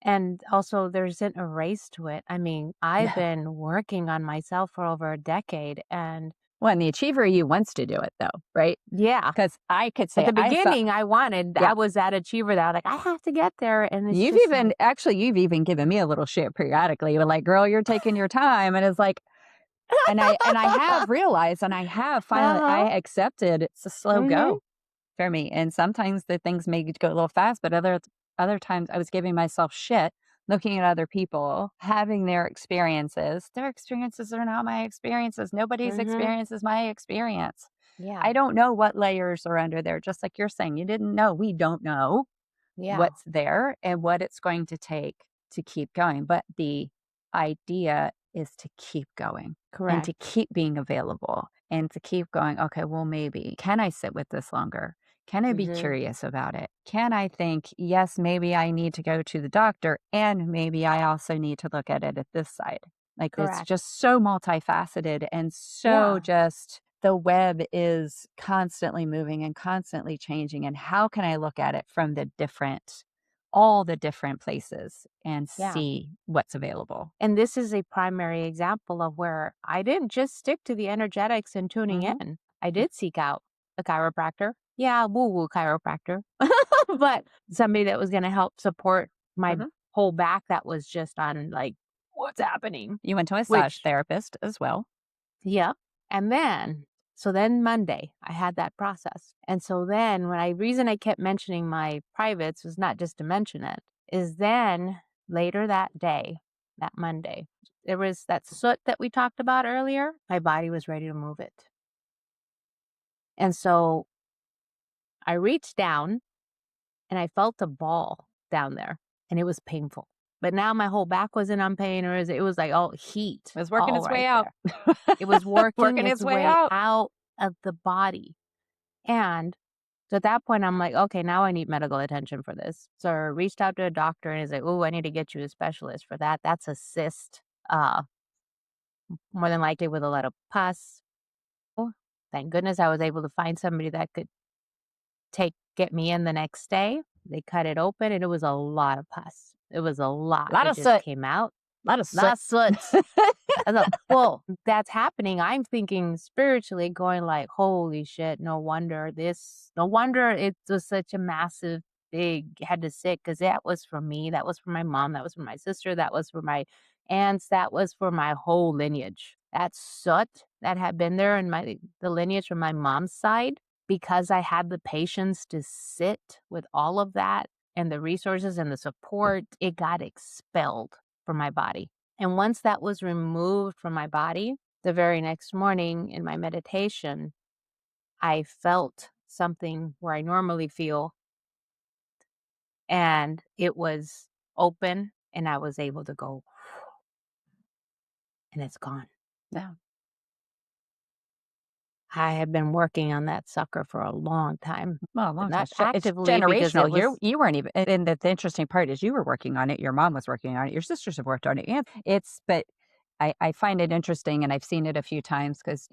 And also there's an erase to it. I mean, I've No. been working on myself for over a decade and Well, and the achiever you wants to do it though, right? yeah. Because I could At say the I felt, beginning I yep. was that achiever that I was like, I have to get there. And it's You've just even like, actually you've even given me a little shit periodically. You're like, girl, you're taking your time, and it's like, and I have realized, and I have finally, I uh-huh. accepted it's a slow Mhm. go for me. And sometimes the things may go a little fast, but other times I was giving myself shit, looking at other people, having their experiences. Their experiences are not my experiences. Nobody's Mhm. experience is my experience. Yeah. I don't know what layers are under there, just like you're saying. You didn't know. We don't know Yeah. what's there and what it's going to take to keep going. But the idea is to keep going and to Correct. keep being available and to keep going, okay, well, maybe, can I sit with this longer? Can I be Mhm. curious about it? Can I think, yes, maybe I need to go to the doctor and maybe I also need to look at it at this side? Like it's Correct. just so multifaceted and so Yeah. just the web is constantly moving and constantly changing. And how can I look at it from all the different places and Yeah. see what's available? And this is a primary example of where I didn't just stick to the energetics and tuning Hmm. in. I did seek out a chiropractor. Yeah, woo woo chiropractor, but somebody that was going to help support my Hmm. whole back that was just on like, what's happening? You went to a massage Which, therapist as well. yeah. And then, so then Monday, I had that process. And so then reason I kept mentioning my privates was not just to mention it, is then later that day, that Monday, there was that soot that we talked about earlier. My body was ready to move it. And so I reached down and I felt a ball down there and it was painful. But now my whole back wasn't on pain or it was like all heat It was working all its way right out. there. It was working Working its its way way out. out of the body. And so at that point, I'm like, okay, now I need medical attention for this. So I reached out to a doctor and he's like, oh, I need to get you a specialist for that. That's a cyst, more than likely with a lot of pus. Oh, thank goodness I was able to find somebody that could get me in the next day. They cut it open and it was a lot of pus. It was a A lot lot that of just soot. came out. A lot of soot. Lot of soot. I thought, well, that's happening. I'm thinking spiritually, going like, holy shit, no wonder it was such a massive, big, had to sit because that was for me. That was for my mom. That was for my sister. That was for my aunts. That was for my whole lineage. That soot that had been there in the lineage from my mom's side, because I had the patience to sit with all of that and the resources and the support, it got expelled from my body. And once that was removed from my body, the very next morning in my meditation, I felt something where I normally feel, and it was open, and I was able to go, and it's gone. No. I had been working on that sucker for a long time, Well, a but long time. not It's actively because generational. it was, You weren't even, and the interesting part is you were working on it. Your mom was working on it. Your sisters have worked on it. And but I find it interesting, and I've seen it a few times because,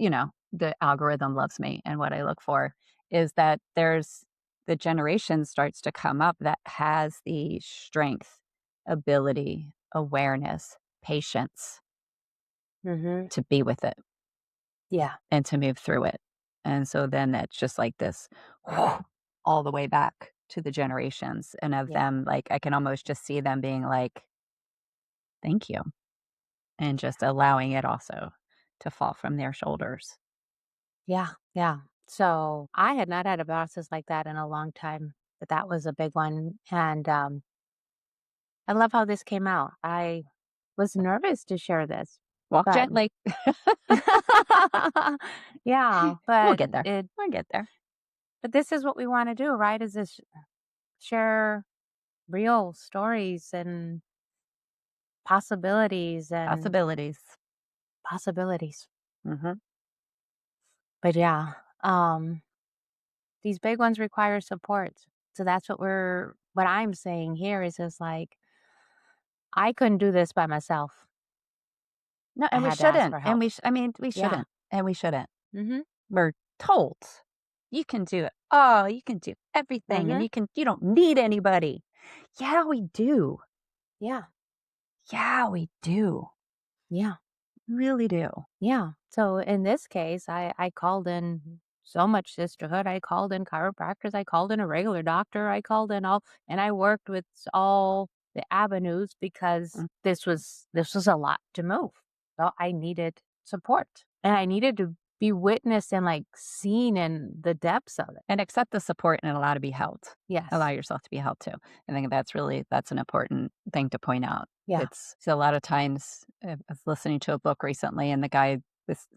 the algorithm loves me. And what I look for is that there's the generation starts to come up that has the strength, ability, awareness, patience hmm to be with it yeah, and to move through it. And so then that's just like this all the way back to the generations and of yeah, them, like I can almost just see them being like, thank you. And just allowing it also to fall from their shoulders. yeah, yeah. So I had not had a process like that in a long time, but that was a big one. And I love how this came out. I was nervous to share this. Walk But gently. yeah, We'll get there. We'll get there. but this is what we wanna do, right? Is this share real stories and possibilities and Possibilities. possibilities. Mhm. But yeah, these big ones require support. So that's what I'm saying here is just like, I couldn't do this by myself. No, I and we had to ask shouldn't, for and help. we Yeah. shouldn't, and we shouldn't. Mhm. We're told, "You can do it. Oh, you can do everything, and Mhm. you don't need anybody." Yeah, we do. Yeah. Yeah, we do. Yeah. Really do. Yeah. So in this case, I called in so much sisterhood. I called in chiropractors. I called in a regular doctor. I called in all, and I worked with all the avenues because Mm, this was a lot to move. So I needed support, and I needed to be witnessed and like seen in the depths of it. and accept the support and allow to be held. Allow Yes. yourself to be held too. I think that's an important thing to point out. Yeah. It's so a lot of times, I was listening to a book recently, and the guy this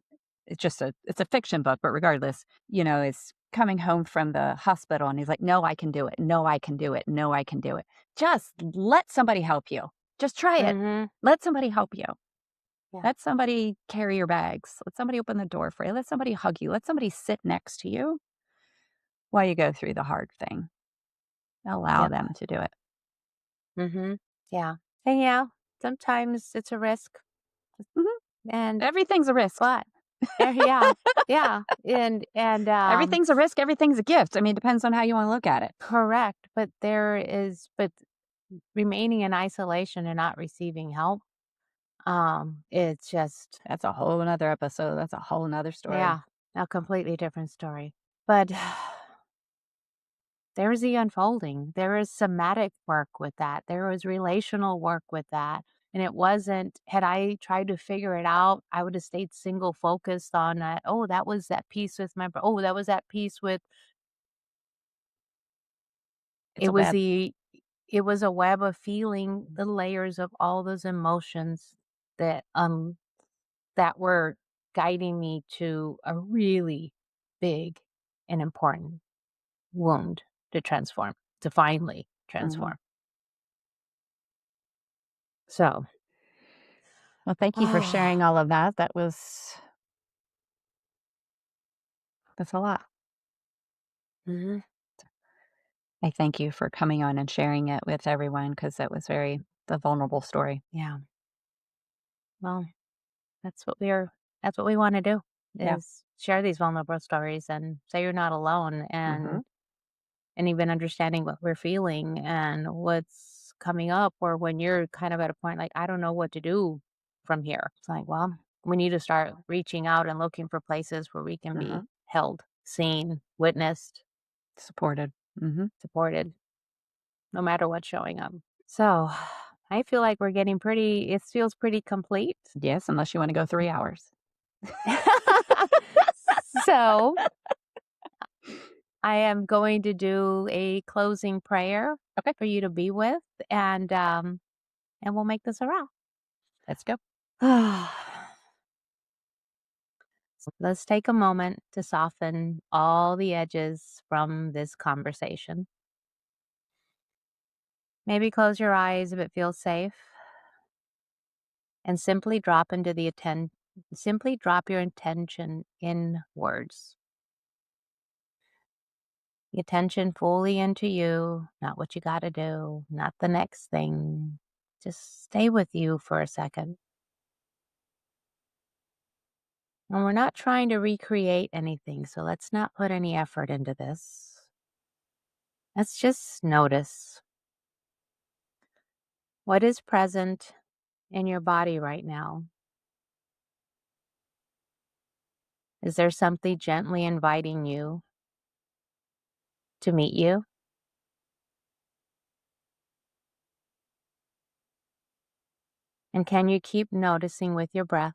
it's a fiction book, but regardless, is coming home from the hospital, and he's like, "No, I can do it. No, I can do it. No, I can do it." Just let somebody help you. Just try it. Mhm. Let somebody help you. Yeah. Let somebody carry your bags. Let somebody open the door for you. Let somebody hug you. Let somebody sit next to you while you go through the hard thing. Allow Yep. them to do it. Mhm. Yeah. And yeah, sometimes it's a risk, Mhm. and Everything's a risk. but yeah, yeah, Everything's a risk. Everything's a gift. I mean, it depends on how you want to look at it. correct, but remaining in isolation and not receiving help, it's just That's a whole another episode. That's a whole another story. yeah, a completely different story. But there is the unfolding. There is somatic work with that. There was relational work with that. And it wasn't, had I tried to figure it out, I would have stayed single focused on that. Oh, that was that piece with oh, that was that piece with, It's it a was web. the, it was a web of feeling the layers of all those emotions that, that were guiding me to a really big and important wound to transform, to finally Mhm. transform. So, Well, thank you for sharing all of that. That's a lot. Mhm. I thank you for coming on and sharing it with everyone because it was very the vulnerable story. Yeah. Well, that's what we wanna do, Yeah. is share these vulnerable stories and say you're not alone, Mhm. and even understanding what we're feeling and what's coming up, or when you're kind of at a point like, "I don't know what to do from here." It's like, well, we need to start reaching out and looking for places where we can be Mhm. held, seen, witnessed, Supported. Mhm. supported, no matter what's showing up. So, I feel like we're getting pretty it feels pretty complete. Yes, unless you wanna go 3 hours. So, I am going to do a closing prayer Okay, for you to be with, and we'll make this a wrap. let's go. Let's take a moment to soften all the edges from this conversation. Maybe close your eyes if it feels safe, and simply drop your intention in words. The attention fully into you, not what you got to do, not the next thing. Just stay with you for a second. And we're not trying to recreate anything, so let's not put any effort into this. Let's just notice what is present in your body right now. Is there something gently inviting you to meet you? And can you keep noticing with your breath?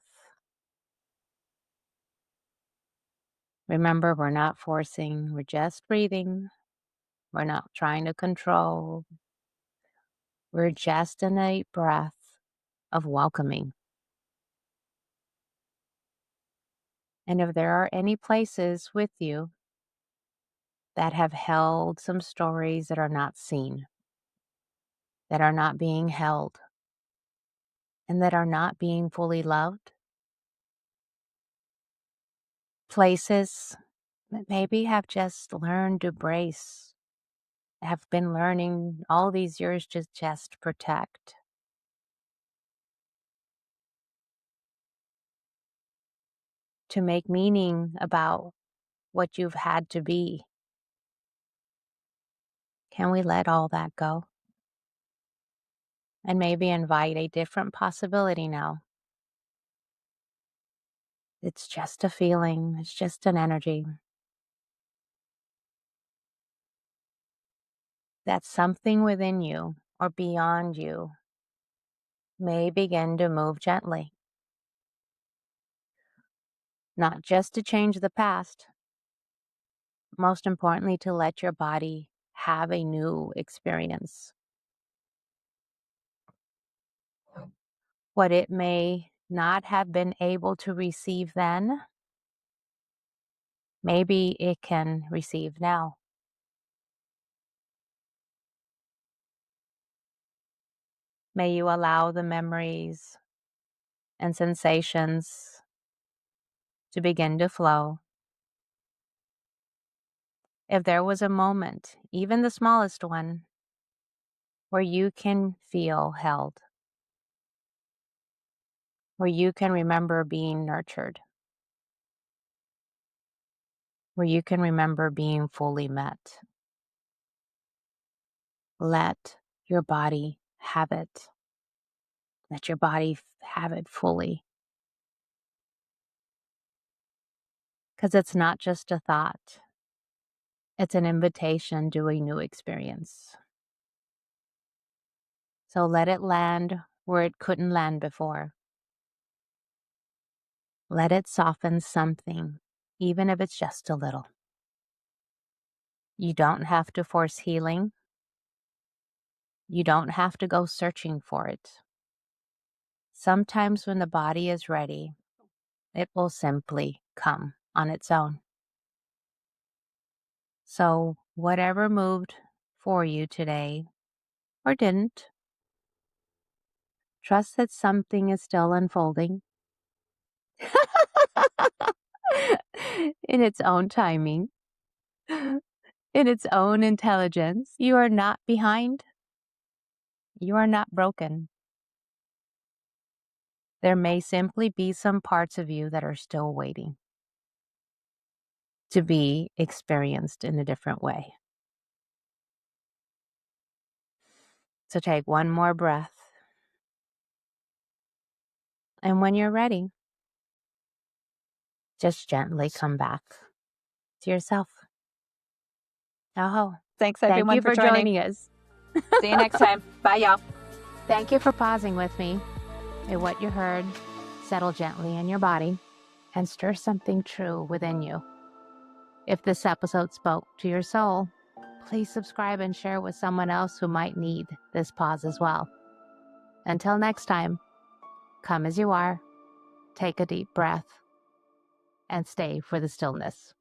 Remember, we're not forcing, we're just breathing. We're not trying to control. We're just in a breath of welcoming. And if there are any places with you that have held some stories that are not seen, that are not being held, and that are not being fully loved, places that maybe have just learned to brace, have been learning all these years to just protect, to make meaning about what you've had to be. Can we let all that go? And maybe invite a different possibility now. It's just a feeling, it's just an energy. That something within you or beyond you may begin to move gently. Not just to change the past, most importantly, to let your body have a new experience. What it may not have been able to receive then, maybe it can receive now. May you allow the memories and sensations to begin to flow. If there was a moment, even the smallest one, where you can feel held, where you can remember being nurtured, where you can remember being fully met, let your body have it. Let your body have it fully. Because it's not just a thought. It's an invitation to a new experience. So let it land where it couldn't land before. Let it soften something, even if it's just a little. You don't have to force healing. You don't have to go searching for it. Sometimes when the body is ready, it will simply come on its own. So whatever moved for you today or didn't, trust that something is still unfolding in its own timing, in its own intelligence. You are not behind. You are not broken. There may simply be some parts of you that are still waiting to be experienced in a different way. So take one more breath. And when you're ready, just gently come back to yourself. Oh, Thanks thank everyone you for joining us. See you next time. Bye, y'all. Thank you for pausing with me. May what you heard settle gently in your body and stir something true within you. If this episode spoke to your soul, please subscribe and share with someone else who might need this pause as well. Until next time, come as you are, take a deep breath, and stay for the stillness.